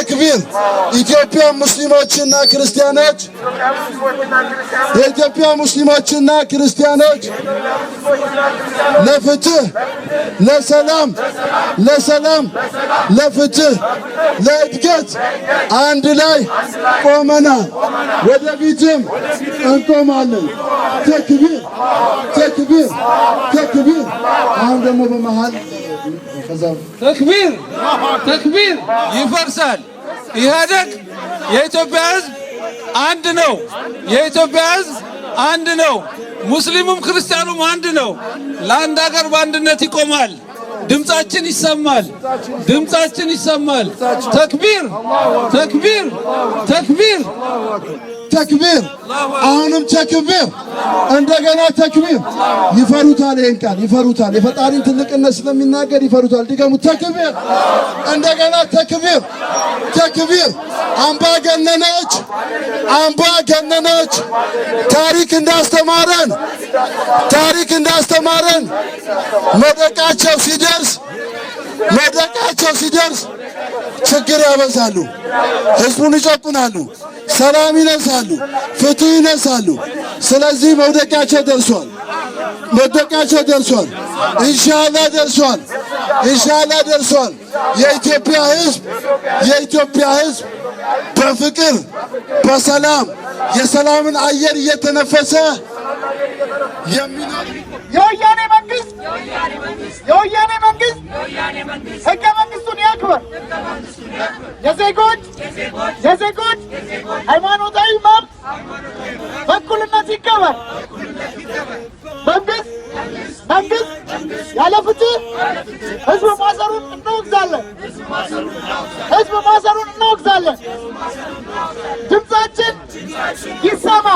ተክቢር ኢትዮጵያ ሙስሊሞችና ክርስቲያኖች የኢትዮጵያ ሙስሊሞችና ክርስቲያኖች ለፍትህ ለሰላም ለፍትህ ለእድገት አንድ ላይ ቆመናል ወደፊትም እንቆማለን ተክቢር አሁን ደግሞ በመሃል ተክቢር ይፈርሳል ኢህአዴግ የኢትዮጵያ ህዝብ አንድ ነው የኢትዮጵያ ህዝብ አንድ ነው ሙስሊሙም ክርስቲያኑም አንድ ነው ለአንድ ሀገር በአንድነት ይቆማል ድምጻችን ይሰማል ተክቢር አሁንም ተክቢር እንደገና ተክቢር ይፈሩታል ይሄን ቃል ይፈሩታል የፈጣሪን ትልቅነት ስለሚናገር ይፈሩታል ድገሙ ተክቢር እንደገና ተክቢር አምባገነኖች ታሪክ እንዳስተማረን መውደቃቸው ሲደርስ ችግር ያበዛሉ ህዝቡን ይጨቁናሉ ሰላም ይነሳሉ ፍትህ ይነሳሉ ስለዚህ መውደቃቸው ደርሷል ኢንሻአላህ ደርሷል የኢትዮጵያ ህዝብ በፍቅር በሰላም የሰላምን አየር እየተነፈሰ የሚኖር የወያኔ መንግስት ህገ መንግስቱን ያክብር የዜጎች ሃይማኖታዊ መብት በእኩልነት ይከበር መንግስት ያለ ፍትህ ህዝብ ማሰሩን እናወግዛለን ድምጻችን ይሰማ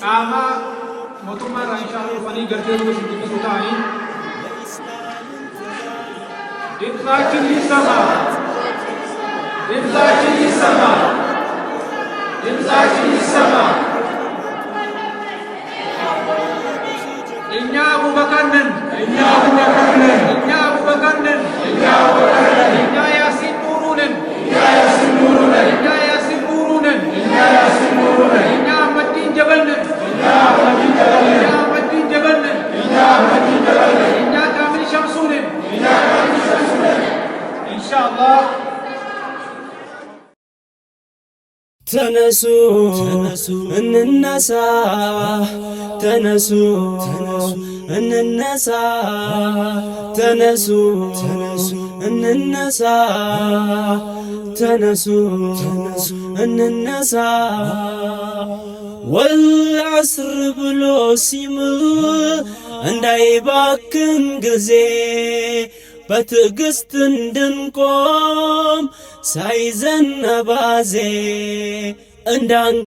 Ama motummaa inshaallah ufanii gartee bisu ta'anii ድምጻችን ይሰማ እኛ አቡበከር ነን እኛ ያሲን ኑሩ ነን እኛ አህመዲን ጀበል ነን እኛ ካሚል ሸምሱ ነን ኢንሻአላህ ተነሱ እንነሳ ተነሱ እንነሳ والعصر ብሎ ሲምል እንዳይባክን ጊዜ በትዕግስት እንድንቆም ሳይዘን አባዜ